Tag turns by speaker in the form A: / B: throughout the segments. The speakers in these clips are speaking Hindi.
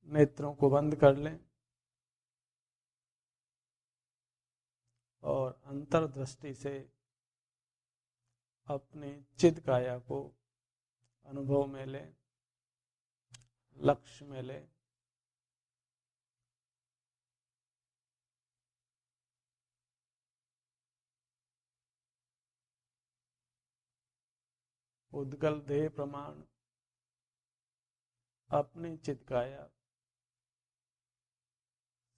A: नेत्रों को बंद कर लें और अंतर्दृष्टि से अपनी चिद काया को अनुभव में लें, लक्ष्य में लें। उद्गल देह प्रमाण अपनी चिद काया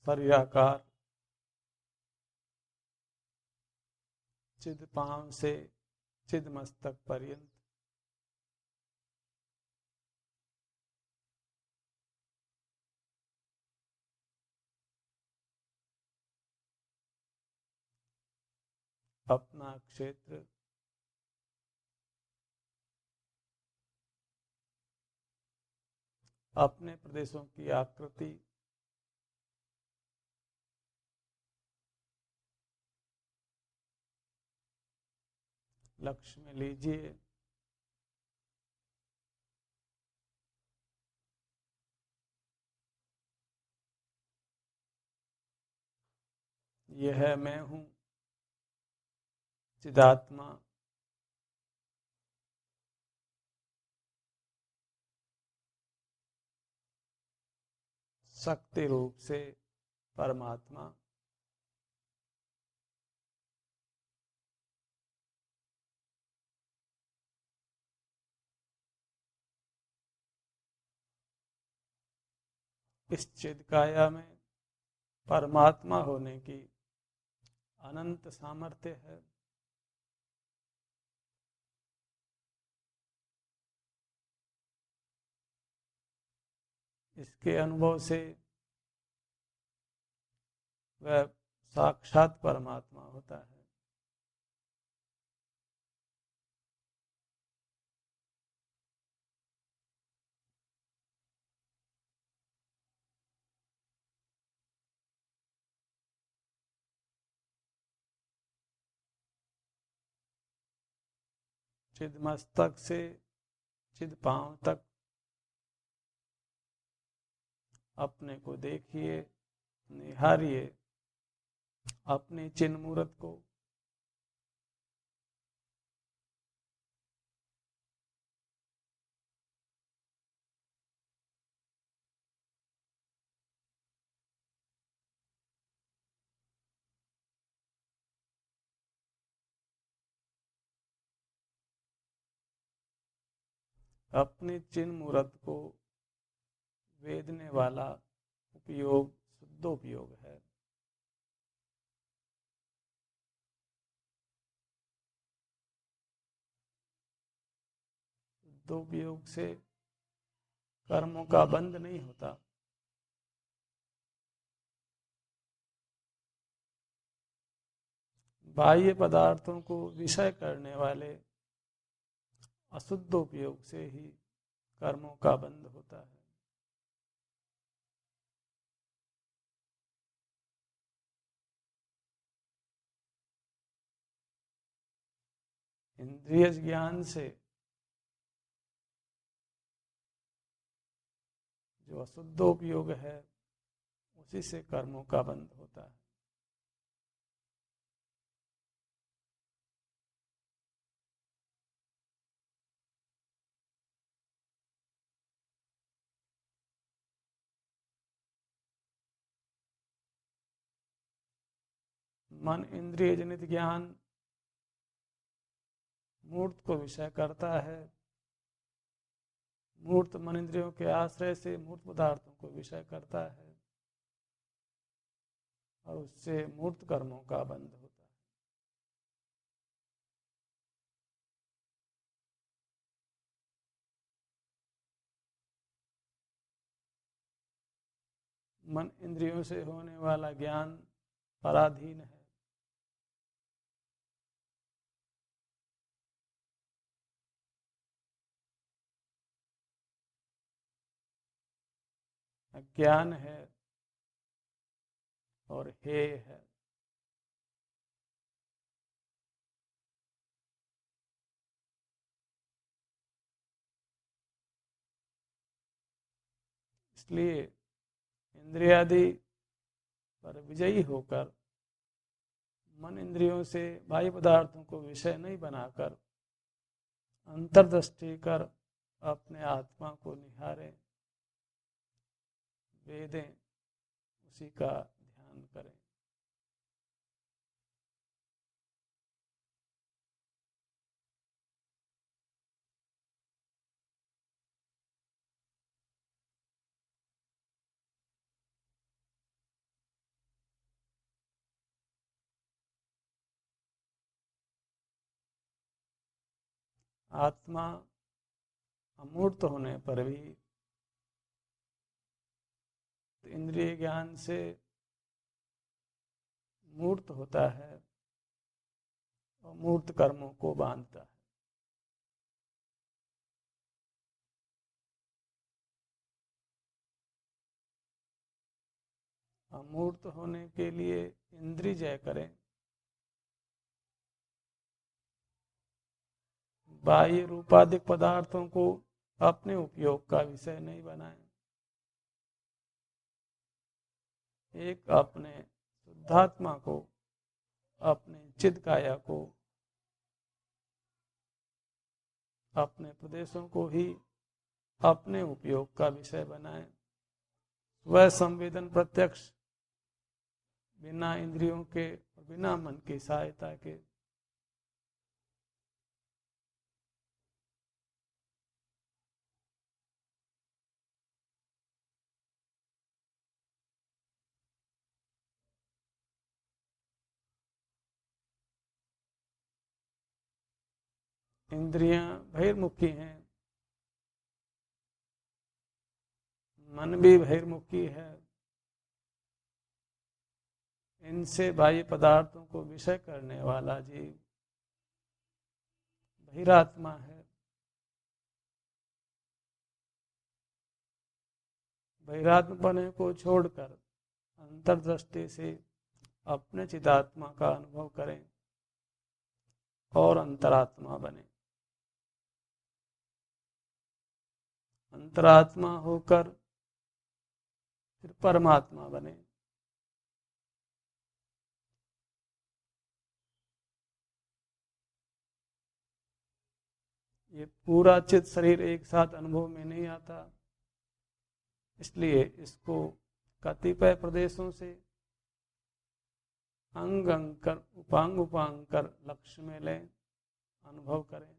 A: शरीराकार चिद पांव से चिद मस्तक पर्यंत अपना क्षेत्र अपने प्रदेशों की आकृति लक्ष्य में लीजिए। यह मैं हूं, चिदात्मा। शक्ति रूप से परमात्मा। इस चिद काया में परमात्मा होने की अनंत सामर्थ्य है। इसके अनुभव से वह साक्षात परमात्मा होता है। चिद मस्तक से चिद पांव तक अपने को देखिए, निहारिए अपने चिन्ह मूर्त को। अपने चिन्ह मूर्त को वेदने वाला उपयोग शुद्ध उपयोग है। शुद्ध उपयोग से कर्मों का बंध नहीं होता। बाह्य पदार्थों को विषय करने वाले अशुद्ध उपयोग से ही कर्मों का बंध होता है। इंद्रिय ज्ञान से जो अशुद्ध उपयोग है उसी से कर्मों का बंध होता है। मन इंद्रिय जनित ज्ञान मूर्त को विषय करता है। मूर्त मन इंद्रियों के आश्रय से मूर्त पदार्थों को विषय करता है और उससे मूर्त कर्मों का बंध होता है। मन इंद्रियों से होने वाला ज्ञान पराधीन है। अज्ञान है और हे है। इसलिए इंद्रियादि पर विजयी होकर मन इंद्रियों से बाह्य पदार्थों को विषय नहीं बनाकर अंतर्दृष्टि कर अपने आत्मा को निहारें, वेदें, उसी का ध्यान करें। आत्मा अमूर्त होने पर भी इंद्रिय ज्ञान से मूर्त होता है और मूर्त कर्मों को बांधता है। अमूर्त होने के लिए इंद्रिय जय करें, बाह्य रूपाधिक पदार्थों को अपने उपयोग का विषय नहीं बनाएं। एक अपने शुद्धात्मा को, अपने चिद काया को, अपने प्रदेशों को ही अपने उपयोग का विषय बनाएं। वह संवेदन प्रत्यक्ष बिना इंद्रियों के और बिना मन की सहायता के इंद्रियां बहिर्मुखी हैं, मन भी बहिर्मुखी है। इनसे बाह्य पदार्थों को विषय करने वाला जीव बहिरात्मा है। बहिरात्मपने को छोड़कर अंतर्दृष्टि से अपने चिदात्मा का अनुभव करें और अंतरात्मा बने। अंतरात्मा होकर फिर परमात्मा बने। ये पूरा चित शरीर एक साथ अनुभव में नहीं आता, इसलिए इसको कतिपय प्रदेशों से अंग अंग कर, उपांग उपांग कर लक्ष्य में लें, अनुभव करें।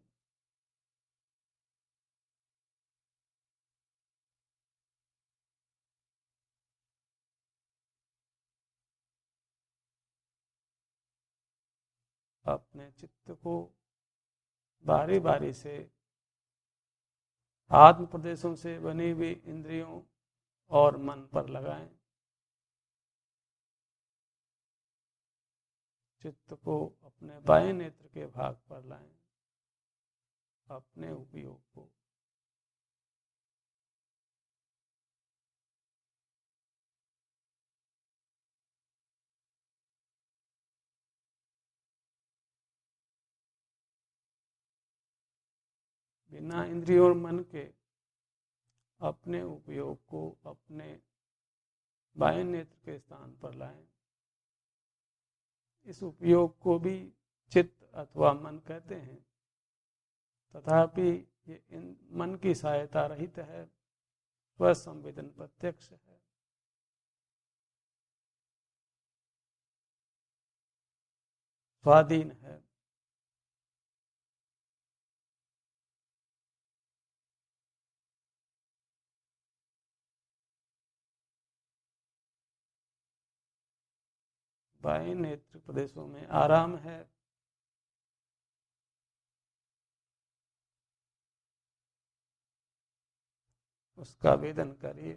A: अपने चित्त को बारी बारी से आत्म प्रदेशों से बनी हुई इंद्रियों और मन पर लगाएं। चित्त को अपने बाएं नेत्र के भाग पर लाएं, अपने उपयोग को। बिना इंद्रियों और मन के अपने उपयोग को अपने बाएं नेत्र के स्थान पर लाएं। इस उपयोग को भी चित्त अथवा मन कहते हैं, तथापि ये मन की सहायता रहित है, वह संवेदन प्रत्यक्ष है। स्वाधीन है। बाएं नेत्र प्रदेशों में आराम है। उसका वेदन करिए।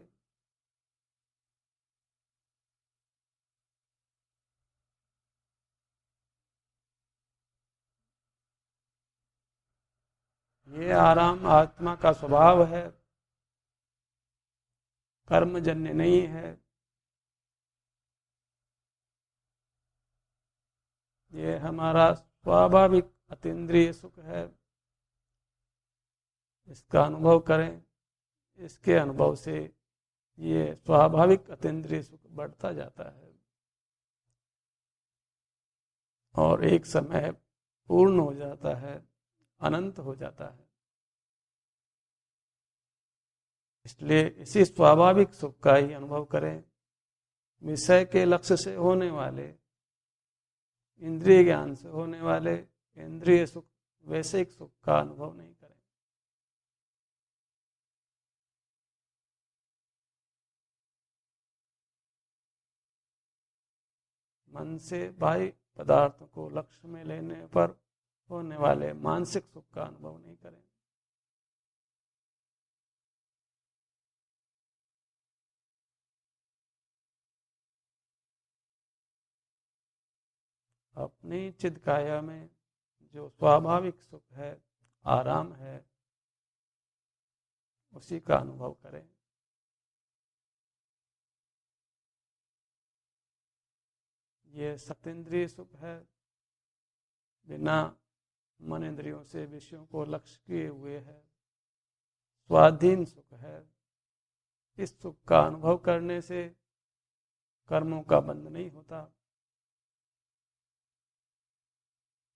A: ये आराम आत्मा का स्वभाव है, कर्मजन्य नहीं है। ये हमारा स्वाभाविक अतीन्द्रिय सुख है। इसका अनुभव करें। इसके अनुभव से ये स्वाभाविक अतीन्द्रिय सुख बढ़ता जाता है और एक समय पूर्ण हो जाता है, अनंत हो जाता है। इसलिए इसी स्वाभाविक सुख का ही अनुभव करें। विषय के लक्ष्य से होने वाले, इंद्रिय ज्ञान से होने वाले इंद्रिय सुख, वैश्विक सुख का अनुभव नहीं करें। मन से बाह्य पदार्थों को लक्ष्य में लेने पर होने वाले मानसिक सुख का अनुभव नहीं करें। अपनी चिद काया में जो स्वाभाविक सुख है, आराम है, उसी का अनुभव करें। ये सतेंद्रिय सुख है, बिना मन इंद्रियों से विषयों को लक्ष्य किए हुए है, स्वाधीन सुख है। इस सुख का अनुभव करने से कर्मों का बंध नहीं होता।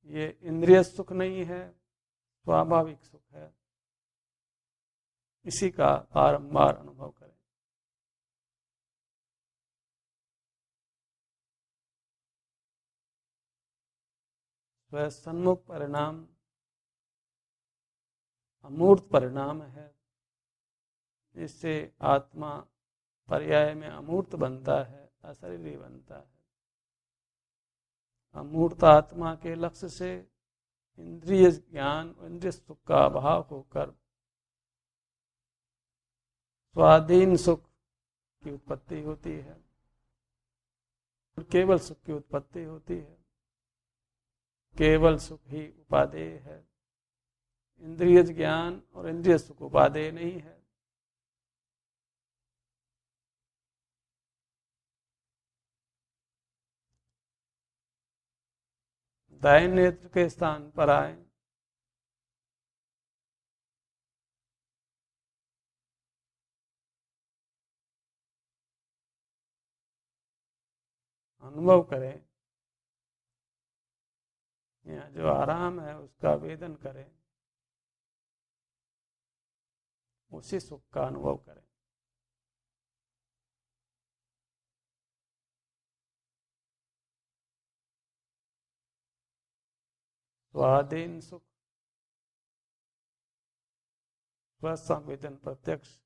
A: ये इंद्रिय सुख नहीं है, स्वाभाविक सुख है। इसी का बारंबार अनुभव करें। स्वसन्मुख परिणाम अमूर्त परिणाम है। इससे आत्मा पर्याय में अमूर्त बनता है, अशरीरी बनता है। अमूर्त आत्मा के लक्ष्य से इंद्रिय ज्ञान, इंद्रिय सुख का अभाव होकर स्वाधीन सुख की उत्पत्ति होती है, केवल सुख की उत्पत्ति होती है। केवल सुख ही उपादेय है। इंद्रिय ज्ञान और इंद्रिय सुख उपादेय नहीं है। दाहिने नेत्र के स्थान पर आए, अनुभव करें। यहाँ जो आराम है उसका वेदन करें, उसी सुख का अनुभव करें। स्वाधीन सुख, स्वसंवेदन प्रत्यक्ष,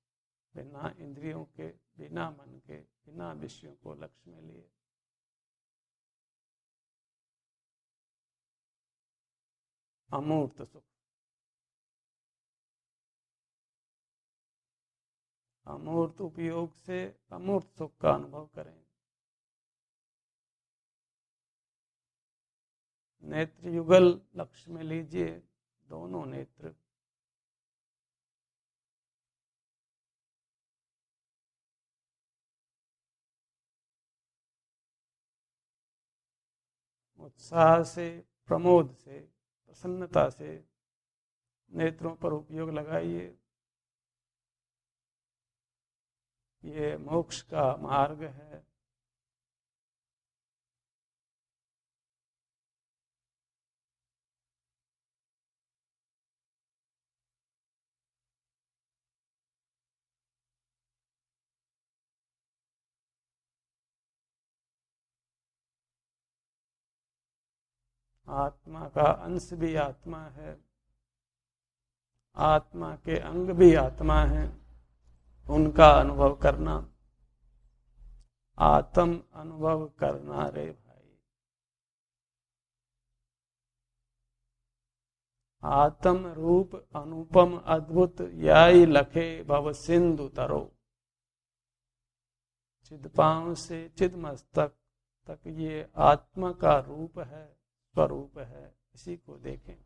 A: बिना इंद्रियों के, बिना मन के, बिना विषयों को लक्ष्य में लिए। अमूर्त सुख, अमूर्त उपयोग से अमूर्त सुख का अनुभव करें। नेत्र युगल लक्ष्य में लीजिए, दोनों नेत्र। उत्साह से, प्रमोद से, प्रसन्नता से नेत्रों पर उपयोग लगाइए। ये मोक्ष का मार्ग है। आत्मा का अंश भी आत्मा है, आत्मा के अंग भी आत्मा है। उनका अनुभव करना, आत्म अनुभव करना रे भाई। आत्म रूप अनुपम अद्भुत याई लखे भव सिंधु तरो। चिदपांव से चिदमस्तक तक ये आत्मा का रूप है, स्वरूप है। इसी को देखें,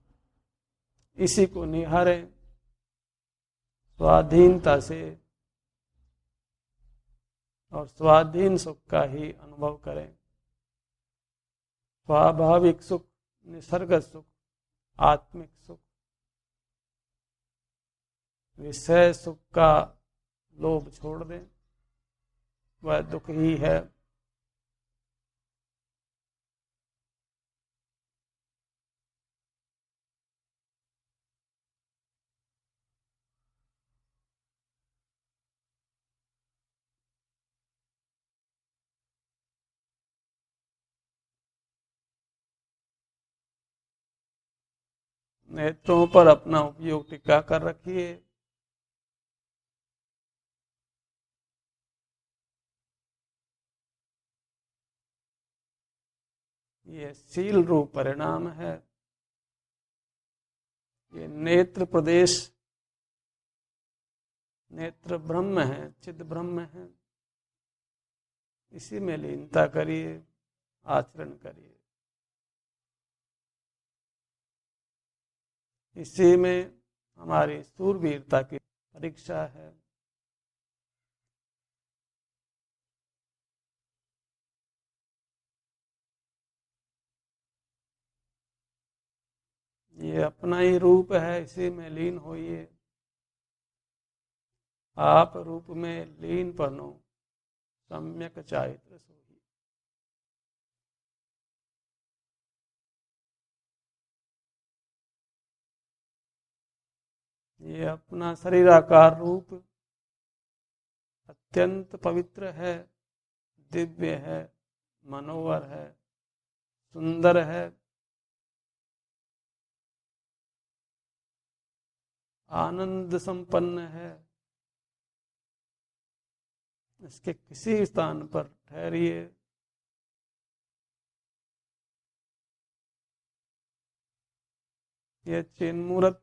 A: इसी को निहारें, स्वाधीनता से, और स्वाधीन सुख का ही अनुभव करें। स्वाभाविक सुख, निसर्ग सुख, आत्मिक सुख। विषय सुख का लोभ छोड़ दें, वह दुख ही है। नेत्रों पर अपना उपयोग टिका कर रखिए। ये शील रूप परिणाम है। ये नेत्र प्रदेश, नेत्र ब्रह्म है, चिद ब्रह्म है। इसी में लीनता करिए, आचरण करिए। इसी में हमारी सूरवीरता की परीक्षा है। ये अपना ही रूप है, इसी में लीन होइए। आप रूप में लीन पनो सम्यक चारित्र सोई। ये अपना शरीराकार रूप अत्यंत पवित्र है, दिव्य है, मनोहर है, सुंदर है, आनंद संपन्न है। इसके किसी स्थान पर ठहरिए। यह चिन्मूर्त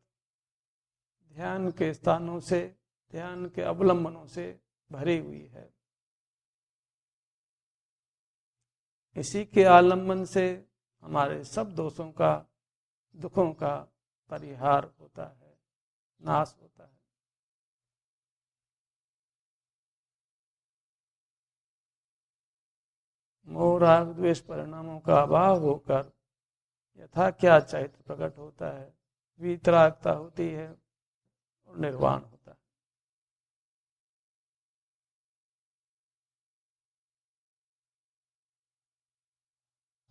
A: ध्यान के स्थानों से, ध्यान के अवलंबनों से भरी हुई है। इसी के आलम्बन से हमारे सब दोषों का, दुखों का परिहार होता है, नाश होता है। मोह राग द्वेष परिणामों का अभाव होकर यथा क्या चैत्र प्रकट होता है, वीतरागता होती है और निर्वाण होता है।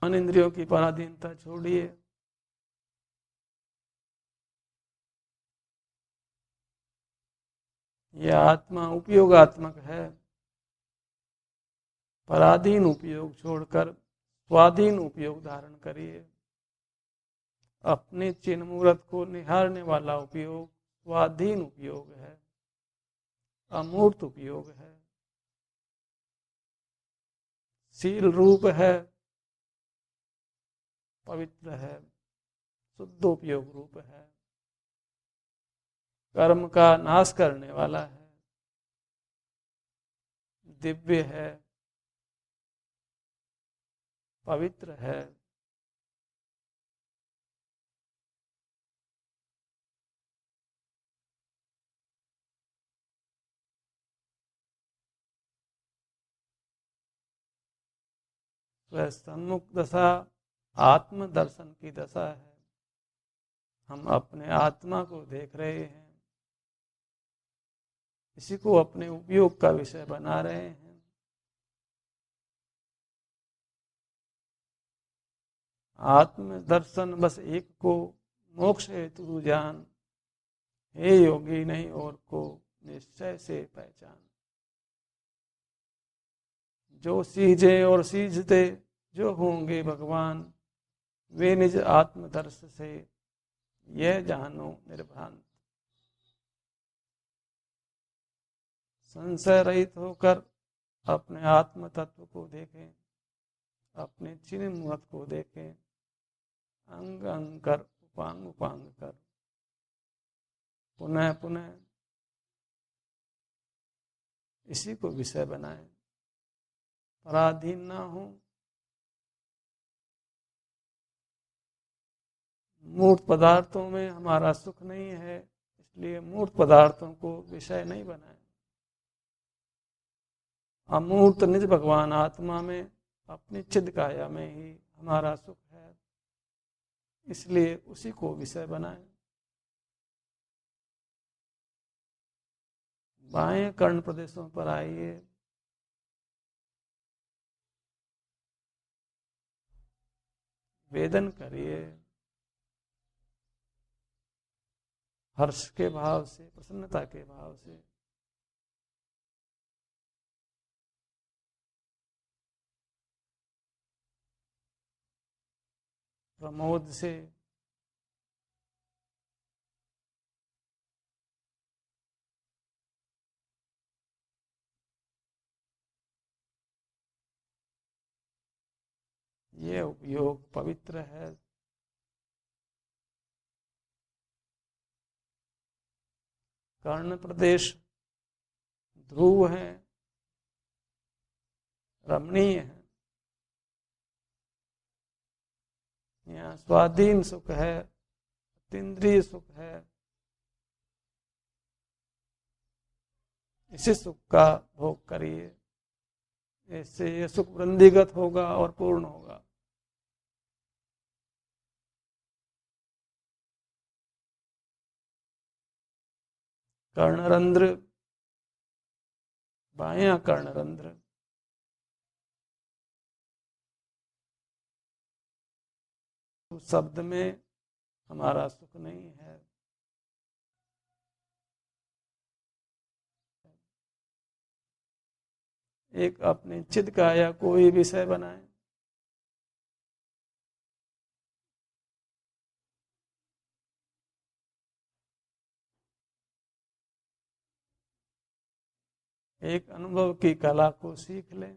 A: मन इंद्रियों की पराधीनता छोड़िए। यह आत्मा उपयोगात्मक है। पराधीन उपयोग छोड़कर स्वाधीन उपयोग धारण करिए। अपने चिन्ह मूर्त को निहारने वाला उपयोग स्वाधीन उपयोग है, अमूर्त उपयोग है, शील रूप है, पवित्र है, शुद्ध उपयोग रूप है, कर्म का नाश करने वाला है, दिव्य है, पवित्र है। वह सन्मुख दशा आत्म दर्शन की दशा है। हम अपने आत्मा को देख रहे हैं, इसी को अपने उपयोग का विषय बना रहे हैं। आत्म दर्शन बस एक को मोक्ष हेतु जान, हे योगी नहीं और को निश्चय से पहचान। जो सीझे और सीझते जो होंगे भगवान, वे निज आत्मदर्श से यह जानो निर्भ्रांत। संशय रहित होकर अपने आत्म तत्व को देखें, अपने चिन्ह मूर्त को देखें, अंग अंग कर, उपांग उपांग कर, पुनः पुनः इसी को विषय बनाएं। पराधीन ना हो। मूर्त पदार्थों में हमारा सुख नहीं है, इसलिए मूर्त पदार्थों को विषय नहीं बनाएं। अमूर्त निज भगवान आत्मा में, अपनी चिद काया में ही हमारा सुख है, इसलिए उसी को विषय बनाएं। बाएं कर्ण प्रदेशों पर आइए। वेदन करिए, हर्ष के भाव से, प्रसन्नता के भाव से। प्रमोद से, ये उपयोग पवित्र है। कर्ण प्रदेश ध्रुव है, रमणीय है, यहाँ स्वाधीन सुख है, अतीन्द्रिय सुख है। इसी सुख का भोग करिए, इससे ये सुख वृद्धिगत होगा और पूर्ण होगा। कर्णरंध्र, बायां कर्णरंध्र, उस शब्द में हमारा सुख नहीं है। एक अपने चित्त का या कोई विषय बनाए, एक अनुभव की कला को सीख लें,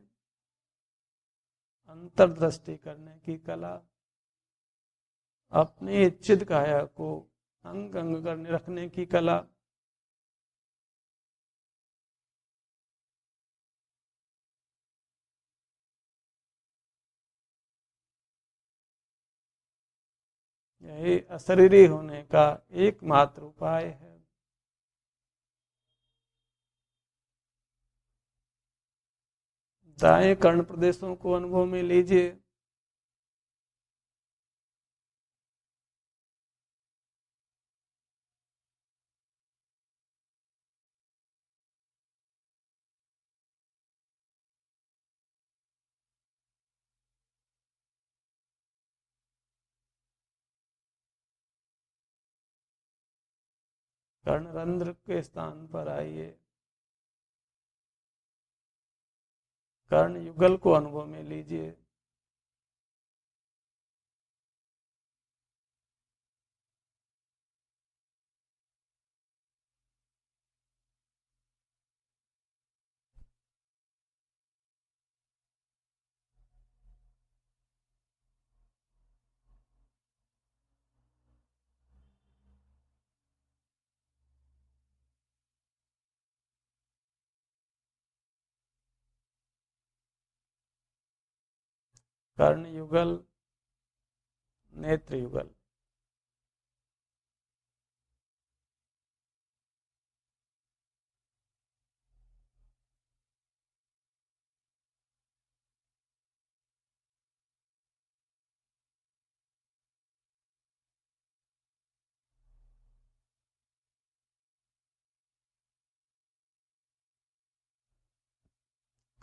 A: अंतर्दृष्टि करने की कला, अपनी चित्त काया को अंग अंग करने रखने की कला। यही अशरीरी होने का एकमात्र उपाय है। दाएं कर्ण प्रदेशों को अनुभव में लीजिए, कर्णरंध्र के स्थान पर आइए, कर्ण युगल को अनुभव में लीजिए। कर्ण युगल, नेत्र युगल,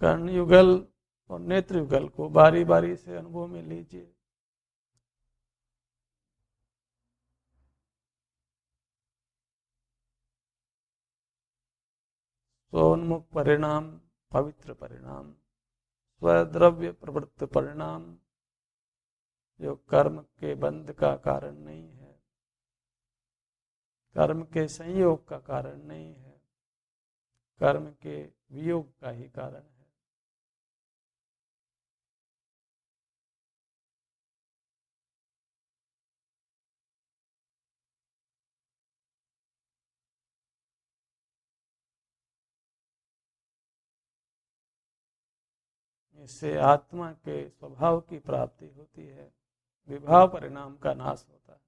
A: कर्ण युगल और नेत्र युगल को बारी बारी से अनुभव में लीजिए। स्वोन्मुख परिणाम, पवित्र परिणाम, स्वद्रव्य प्रवृत्त परिणाम, जो कर्म के बंध का कारण नहीं है, कर्म के संयोग का कारण नहीं है, कर्म के वियोग का ही कारण है। इससे आत्मा के स्वभाव की प्राप्ति होती है, विभाव परिणाम का नाश होता है,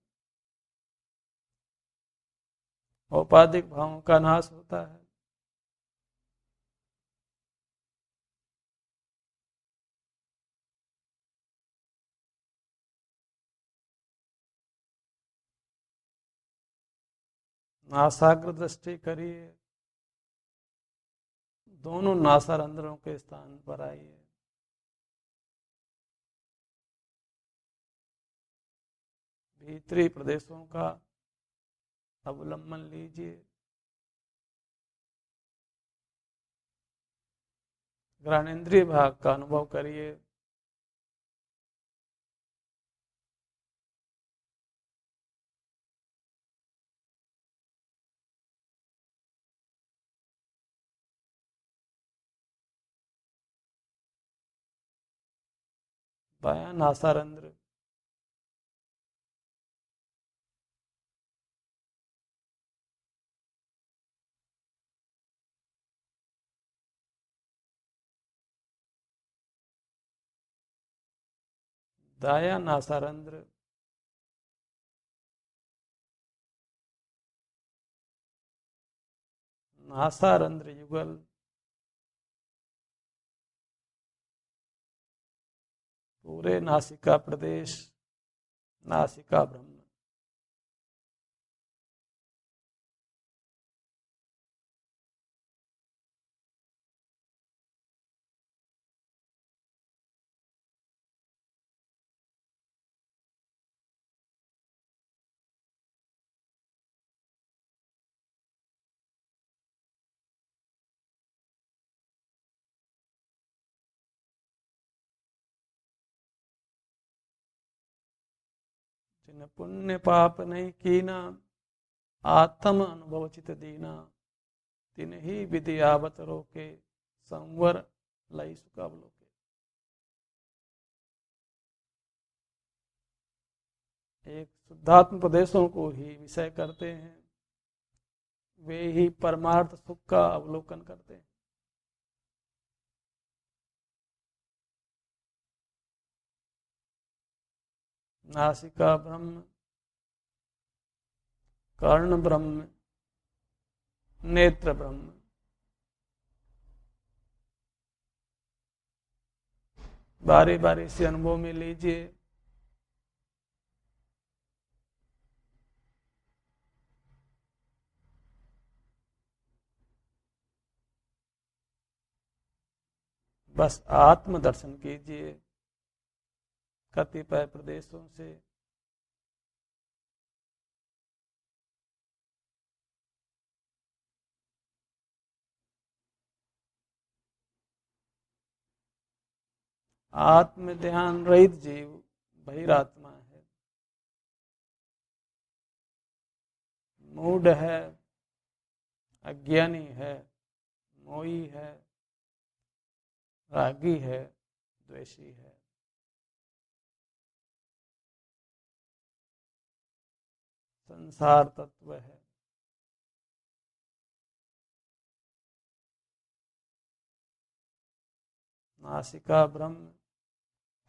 A: औपाधिक भावों का नाश होता है। नासाग्र दृष्टि करिए, दोनों नासारंध्रों के स्थान पर आइए। भीतरी प्रदेशों का अवलंबन लीजिए। घ्राणेन्द्रिय भाग का अनुभव करिए। बायां नासारंध्र, दायां नासारंध्र, नासारंध्र युगल, पूरे नासिका प्रदेश, नासिका ब्रह्म। जिन पुण्य पाप नहीं कीना, आत्म अनुभव चित दीना, तिन ही विधि आवत रोके, संवर लई सुख अवलोके। एक शुद्धात्म प्रदेशों को ही विषय करते हैं, वे ही परमार्थ सुख का अवलोकन करते हैं। नासिका ब्रह्म, कर्ण ब्रह्म, नेत्र ब्रह्म। बारी बारी से अनुभव में लीजिए। बस आत्म दर्शन कीजिए कतिपय प्रदेशों से। आत्म ध्यान रहित जीव बहिरात्मा है, मूढ़ है, अज्ञानी है, मोही है, रागी है, द्वेषी है। संसार तत्व है। नासिका ब्रह्म,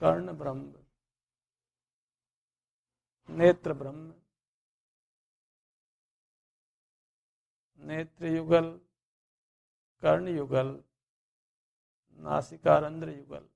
A: कर्ण ब्रह्म, नेत्र ब्रह्म, नेत्र युगल, कर्ण युगल, नासिकारंध्र युगल।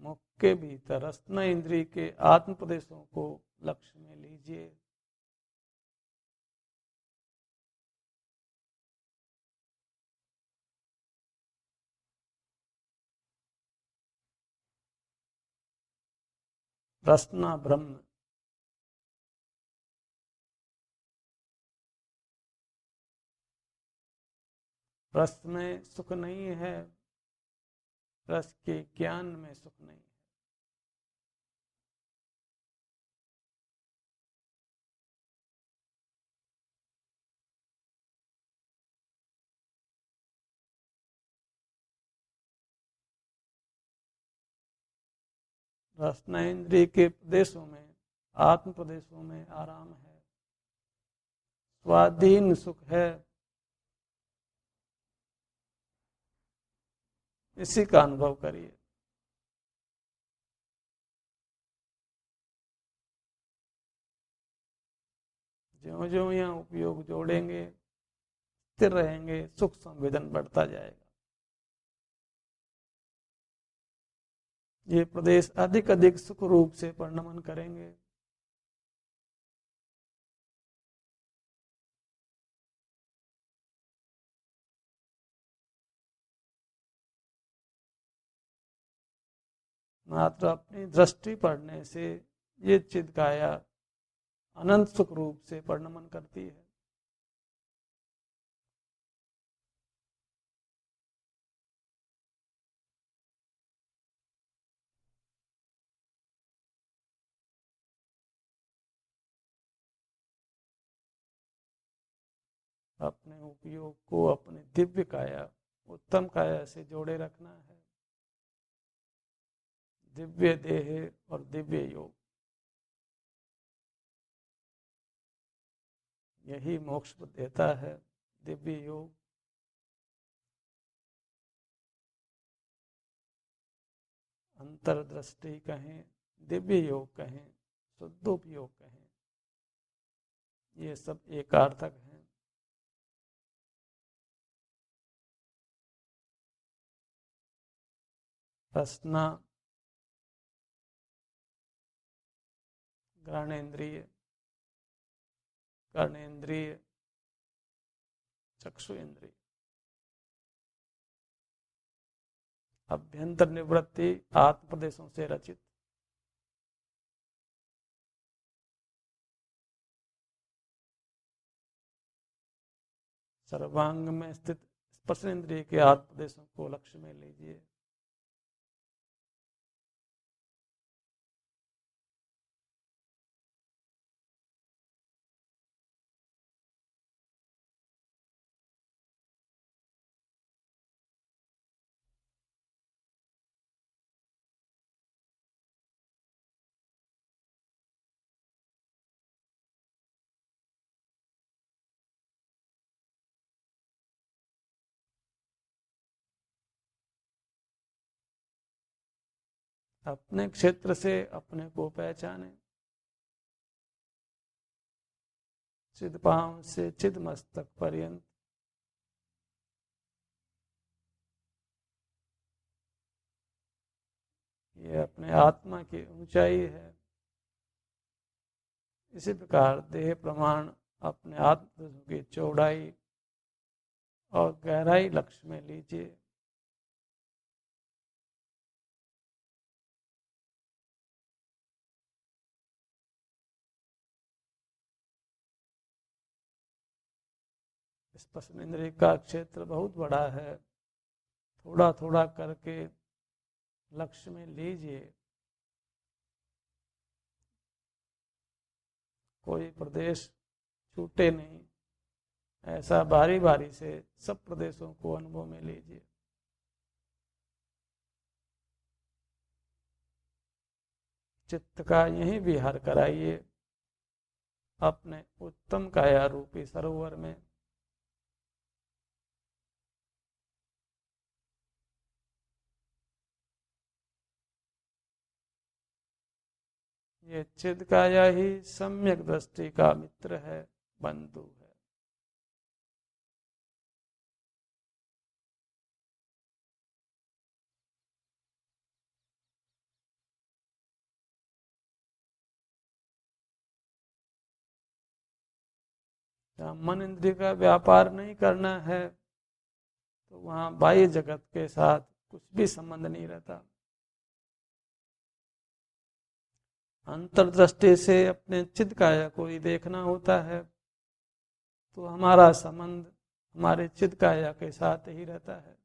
A: मुख के भीतर रसना इंद्रिय के आत्म प्रदेशों को लक्ष्य में लीजिए। रसना ब्रह्म, रस में सुख नहीं है, रस के ज्ञान में सुख नहीं है। रसना इंद्रिय के प्रदेशों में, आत्म प्रदेशों में आराम है, स्वाधीन सुख है। इसी का अनुभव करिए। ज्यों ज्यों यहाँ उपयोग जोड़ेंगे, स्थिर रहेंगे, सुख संवेदन बढ़ता जाएगा। ये प्रदेश अधिक अधिक सुख रूप से परिणमन करेंगे। मात्र अपनी दृष्टि पड़ने से ये चिदकाया अनंत सुख रूप से परिणमन करती है। अपने उपयोग को अपनी दिव्य काया, उत्तम काया से जोड़े रखना है। दिव्य देह और दिव्य योग, यही मोक्ष देता है। दिव्य योग अंतर्दृष्टि कहें, दिव्य योग कहें, शुद्धोपयोग कहें, ये सब एकार्थक हैं। रसना घ्राणेन्द्रिय, कर्णेन्द्रिय, चक्षु इंद्रिय। अभ्यंतर निवृत्ति आत्म प्रदेशों से रचित। सर्वांग में स्थित स्पर्श इंद्रिय के आत्म प्रदेशों को लक्ष्य में लीजिए। अपने क्षेत्र से अपने को पहचाने। चिद पांव से चिद मस्तक पर्यंत ये अपने आत्मा की ऊंचाई है। इसी प्रकार देह प्रमाण अपने आत्म की चौड़ाई और गहराई लक्ष्य में लीजिए। स्पर्श इंद्रिय का क्षेत्र बहुत बड़ा है, थोड़ा थोड़ा करके लक्ष्य में लीजिए। कोई प्रदेश छूटे नहीं, ऐसा बारी बारी से सब प्रदेशों को अनुभव में लीजिए। चित्त का यही विहार कराइए अपने उत्तम काया रूपी सरोवर में। ये चिद काया ही सम्यक दृष्टि का मित्र है, बंधु है। मन इंद्रिय का व्यापार नहीं करना है तो वहां बाह्य जगत के साथ कुछ भी संबंध नहीं रहता। अंतर्दृष्टि से अपने चिद काया को ही देखना होता है, तो हमारा संबंध हमारे चिद काया के साथ ही रहता है।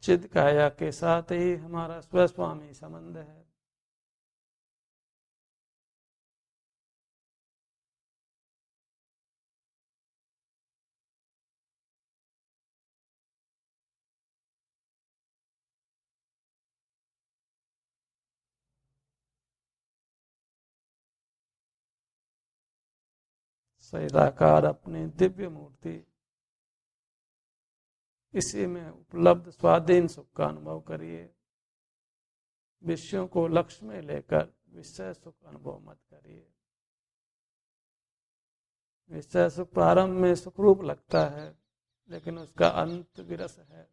A: चिद काया के साथ ही हमारा स्वस्वामी संबंध है। सहिताकार अपनी दिव्य मूर्ति, इसी में उपलब्ध स्वाधीन सुख का अनुभव करिए। विषयों को लक्ष्य में लेकर विषय सुख अनुभव मत करिए। विषय सुख प्रारंभ में सुखरूप लगता है, लेकिन उसका अंत विरस है।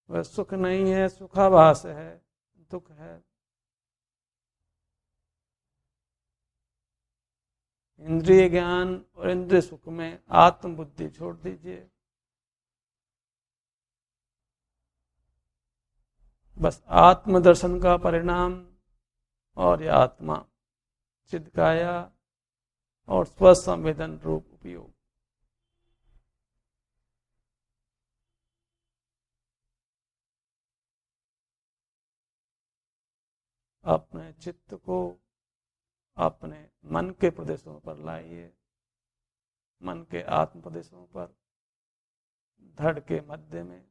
A: वह सुख नहीं है, सुखाभास है, दुख है। इंद्रिय ज्ञान और इंद्रिय सुख में आत्म बुद्धि छोड़ दीजिए। बस आत्म दर्शन का परिणाम और यह आत्मा चिदकाया और स्वसंवेदन रूप उपयोग। अपने चित्त को अपने मन के प्रदेशों पर लाइए, मन के आत्म प्रदेशों पर, धड़ के मध्य में,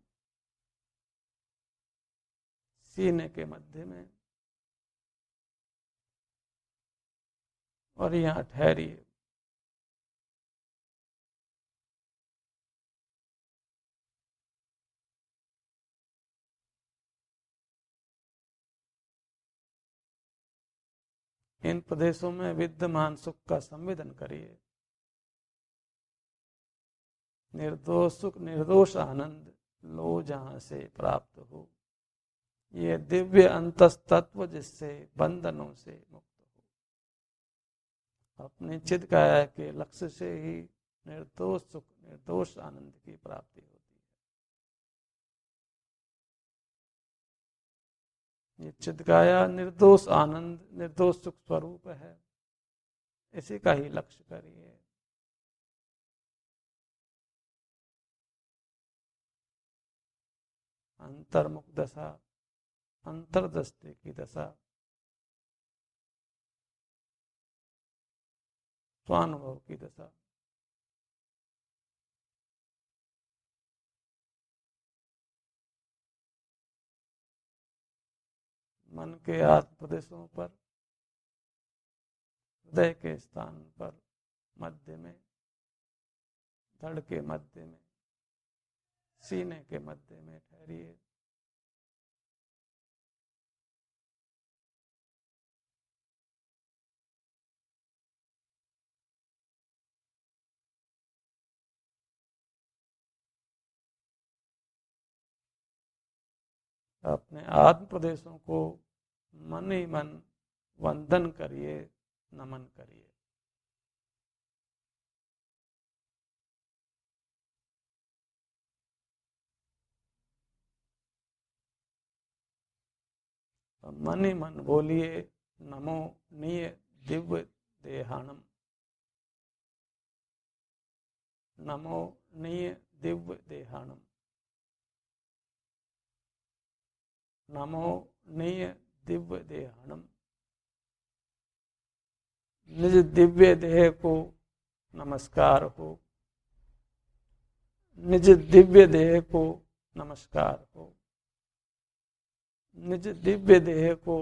A: सीने के मध्य में, और यहाँ ठहरिए। इन प्रदेशों में विद्यमान सुख का संवेदन करिए। निर्दोष सुख, निर्दोष आनंद लो जहां से प्राप्त हो, ये दिव्य अंतस्तत्व जिससे बंधनों से मुक्त हो। अपने चिद काया के लक्ष्य से ही निर्दोष सुख, निर्दोष आनंद की प्राप्ति होती है। ये चिदकाया निर्दोष आनंद, निर्दोष सुख स्वरूप है, इसी का ही लक्ष्य करिए। अंतर्मुख दशा, अंतर्दृष्टि की दशा, स्वानुभव की दशा। मन के आत्म प्रदेशों पर, हृदय के स्थान पर, मध्य में, धड़ के मध्य में, सीने के मध्य में ठहरिए। अपने आत्म प्रदेशों को मन ही मन वंदन करिए, नमन करिए। तो मन ही मन बोलिए, नमो निय दिव्य देहानम, नमो निय दिव्य देहानम, नमो निय दिव्य देहानम। निज दिव्य देह को नमस्कार हो, निज दिव्य देह को नमस्कार हो, निज दिव्य देह को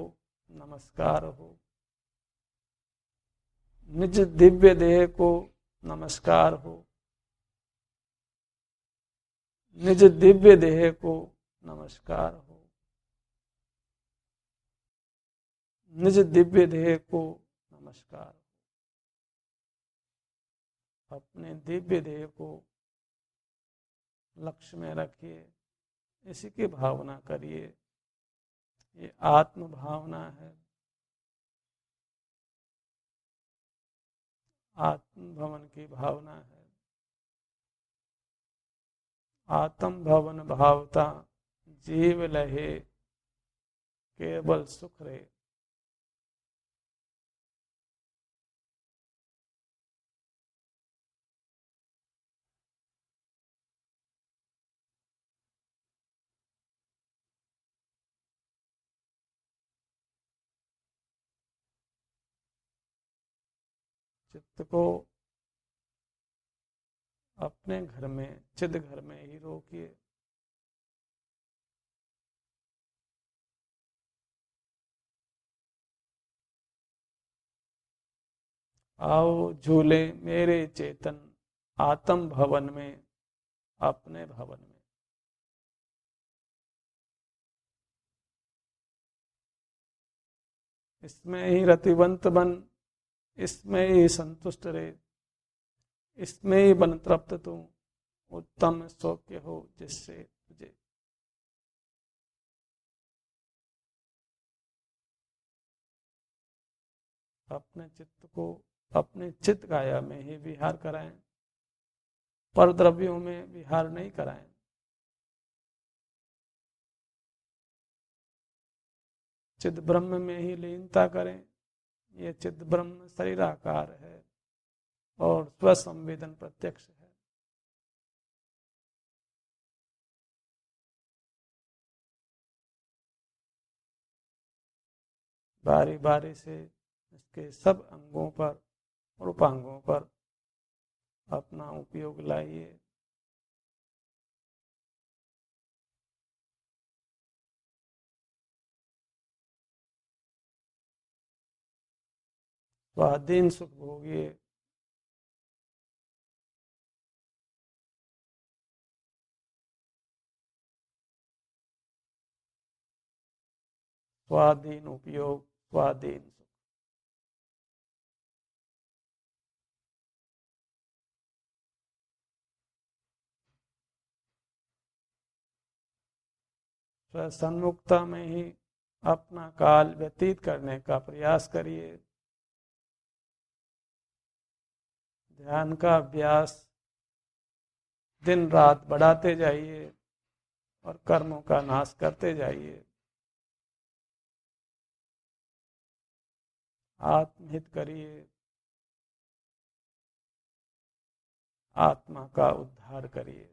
A: नमस्कार हो, निज दिव्य देह को नमस्कार हो, निज दिव्य देह को नमस्कार हो, निज दिव्य देह को नमस्कार। अपने दिव्य देह को लक्ष्य में रखिए, इसी की भावना करिए। ये आत्म भावना है, आत्म भवन की भावना है। आत्म भवन भावता जीव लहे केवल सुख रे। चित्त को अपने घर में, चिद घर में ही रोकिए। आओ झूले मेरे चेतन आत्म भवन में, अपने भवन में। इसमें ही रतिवंत बन इसमें ही संतुष्ट रहे, इसमें ही बन तृप्त तू, उत्तम सौख्य हो जिससे तुझे। अपने चित्त को अपने चित्त काया में ही विहार कराएं, पर द्रव्यों में विहार नहीं कराएं। चिद ब्रह्म में ही लीनता करें। ये चिद ब्रह्म शरीराकार है और स्वसंवेदन प्रत्यक्ष है। बारी बारी से इसके सब अंगों पर और उपांगों पर अपना उपयोग लाइए। स्वाधीन सुख भोगिए। स्वाधीन उपयोग, स्वाधीन सुख। स्वसन्मुखता में ही अपना काल व्यतीत करने का प्रयास करिए। ध्यान का अभ्यास दिन रात बढ़ाते जाइए और कर्मों का नाश करते जाइए। आत्महित करिए, आत्मा का उद्धार करिए।